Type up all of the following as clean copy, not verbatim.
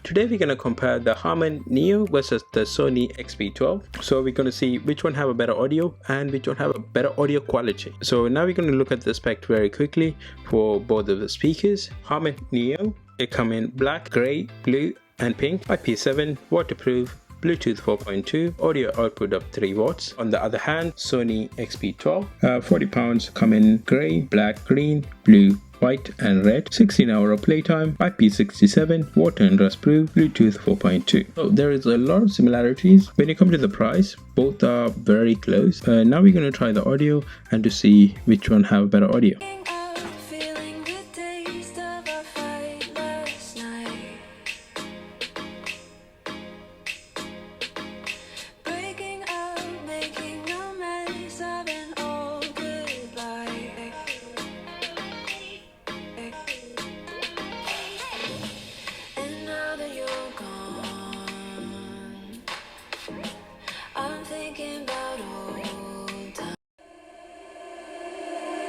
Today we're going to compare the Harman Neo versus the Sony Xb12. So we're going to see which one have a better audio and which one have a better audio quality. So now we're going to look at the spec very quickly for both of the speakers. Harman Neo, they come in black, grey, blue and pink, IP7, waterproof, Bluetooth 4.2, audio output of 3 watts. On the other hand, Sony Xb12, 40 pounds, come in grey, black, green, blue, white and red, 16 hour of playtime, IP67, water and rust proof, Bluetooth 4.2. So there is a lot of similarities. When you come to the price, both are very close. Now we're going to try the audio and to see which one have better audio.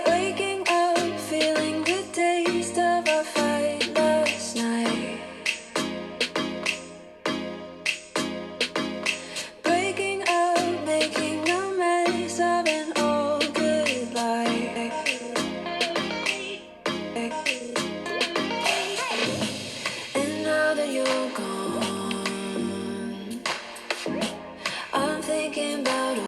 Waking up, feeling the taste of our fight last night. Breaking up, making a mess of an old good life. And now that you're gone, I'm thinking about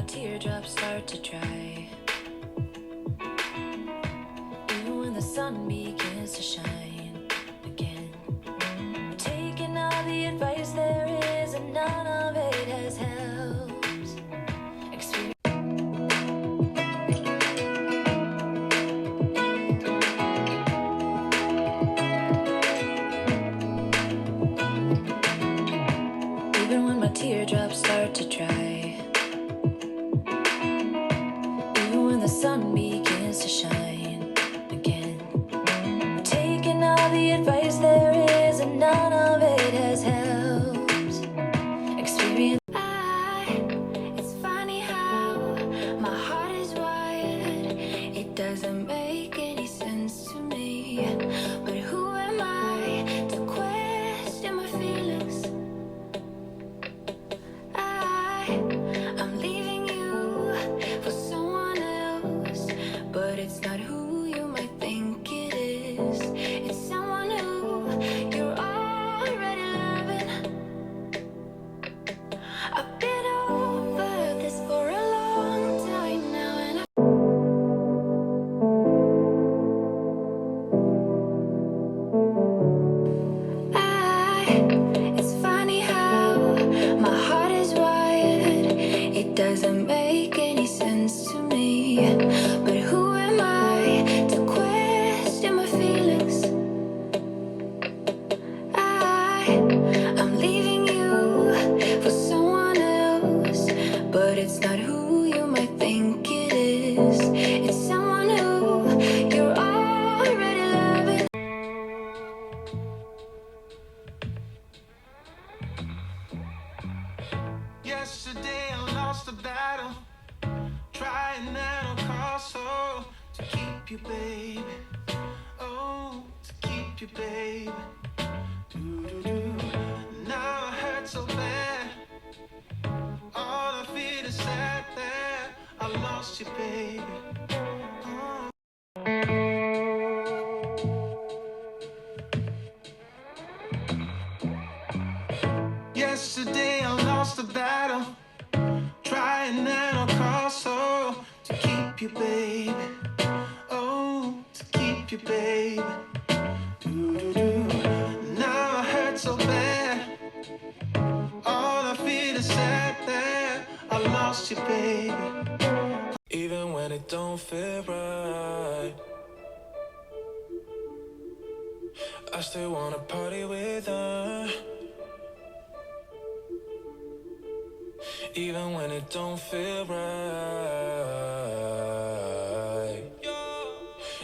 teardrops start to dry, even when the sun begins to shine again. Taking all the advice there is, and none of it has helped. Even when my teardrops start to dry, the sun begins to shine again. Taking all the advice there is, and none of it has helped. Experience. It's funny how my heart is wired. It doesn't make any sense to me. But who am I to question my feelings? I'm leaving you for someone else, but it's not who you might think it is. It's someone who you're already loving. I've been over this for a long time now, and it's funny how my heart is wired. It doesn't make any sense to me. But who am I to question my feelings? I'm leaving you for someone else, but it's not who you might think it is. It's someone who you're already loving. Yesterday I lost the battle, trying at all costs, oh, to keep you, baby. Oh, to keep you, baby. Do-do-do. Now I hurt so bad. All I feel is sad that I lost you, baby. Oh. Yesterday I lost the battle, trying at all costs, oh, to keep you, baby. Oh, to keep you, baby. Do-do-do. Now I hurt so bad. All I feel is sad that I lost you, baby. Even when it don't feel right, I still wanna party with her. Even when it don't feel right,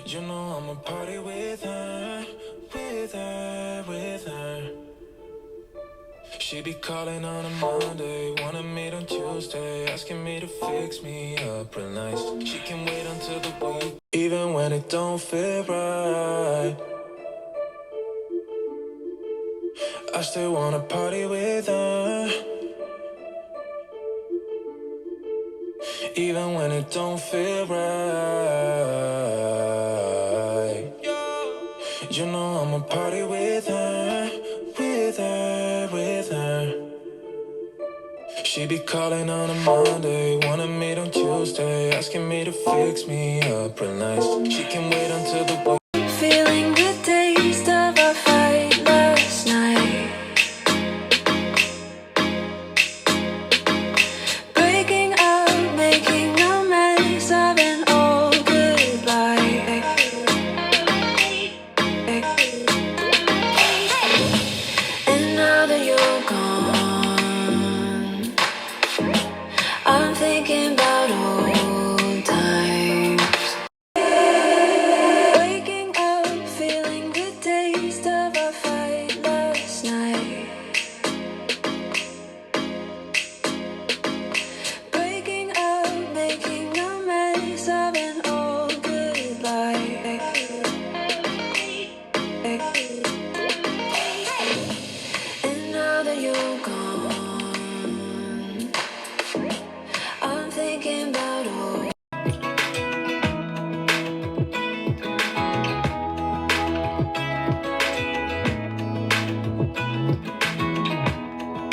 you know I'ma party with her, with her, with her. She be calling on a Monday, wanna meet on Tuesday, asking me to fix me up real nice. She can wait until the week, even when it don't feel right. I still wanna party with her, even when it don't feel right. You know I'ma party with her, with her, with her. She be calling on a Monday, wanna meet on Tuesday, asking me to fix me up real nice. She can wait until the week. Feeling the taste of our fight last night. Breaking up, making a mess of an old goodbye. And now that you're gone, I'm thinking about old times. Waking up, feeling the taste of our fight last night. Breaking up, making a mess of an old goodbye. And now that you're gone, I'm thinking about old.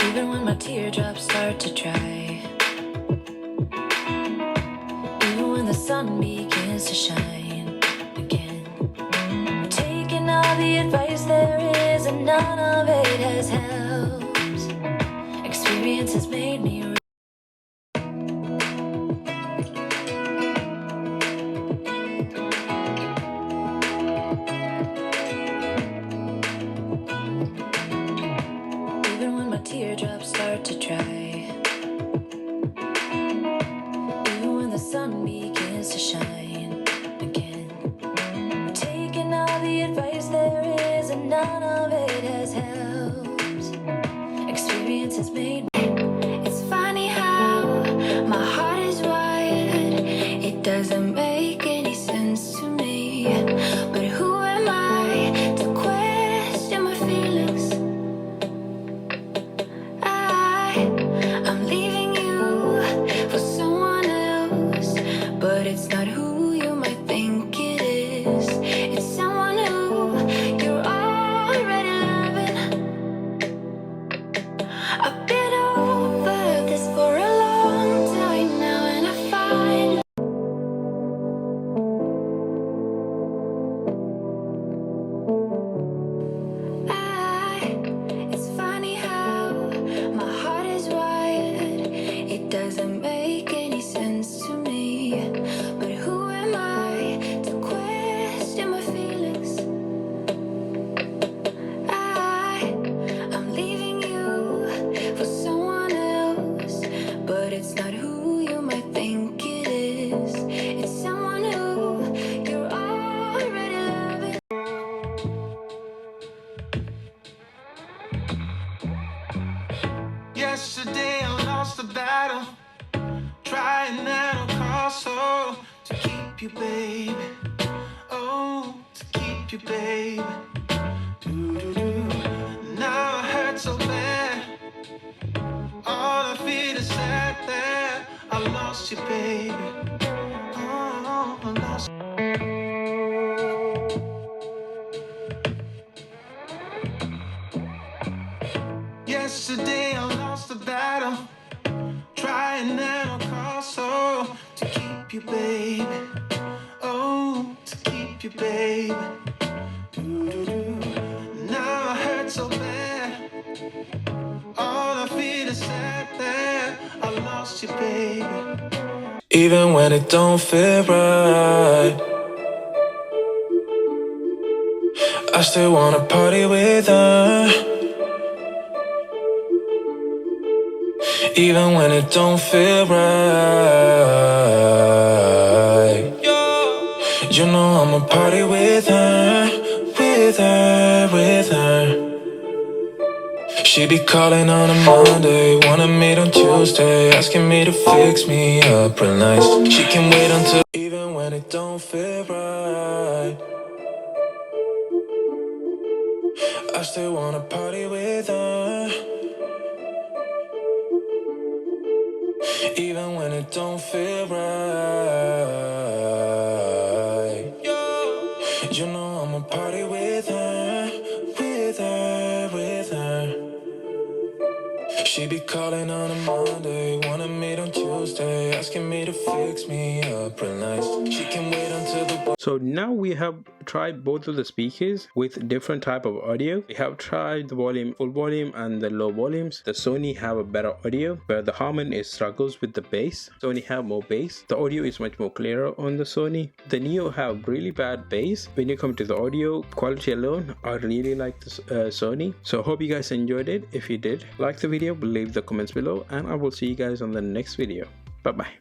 Even when my teardrops start to dry, even when the sun begins to shine again, taking all the advice there is and none of it has helped. Experience has made me even when my teardrops start to dry, even when the sun begins to shine again, taking all the advice there is and none of it has helped. Experience has made me. It's funny how my heart is wired. It doesn't make any sense to me, but who am I to question my feelings? I'm leaving you for someone else, but it's not who you might think it is. It's someone who you're already loving. I've been over this for a long time now, and I find it's funny how my heart is wired. It doesn't make any sense to me, but who am I to question my feelings? I'm leaving you for someone else, but it's not who you might think it is. It's someone who you're already loving. Yesterday I lost the battle, trying at all costs, oh, to keep you, baby. Oh, to keep you, baby. Do-do-do. Now I hurt so bad, all I feel is sad that I lost you, baby. Oh, I lost you. Yesterday I lost the battle, trying at all costs, oh, to keep you, baby. Oh, to keep you, baby. Do-do-do. Now I hurt so bad, all I feel is sad that I lost you, baby. Even when it don't feel right, I still wanna party with her, even when it don't feel right. You know I'ma party with her, with her, with her. She be calling on a Monday, wanna meet on Tuesday, asking me to fix me up real nice. She can wait until even when it don't feel right. I still wanna party with her, even when it don't feel right. You know I'ma party with her, with her, with her. She be calling on a Monday, wanna meet on Tuesday, asking me to fix me up real nice. She can wait until the So now we have tried both of the speakers with different type of audio. We have tried the volume, full volume and the low volumes. The Sony have a better audio, where the Harman is struggles with the bass. Sony have more bass. The audio is much more clearer on the Sony. The Neo have really bad bass. When you come to the audio quality alone, I really like this Sony. So hope you guys enjoyed it. If you did, like the video, leave the comments below, and I will see you guys on the next video. Bye bye.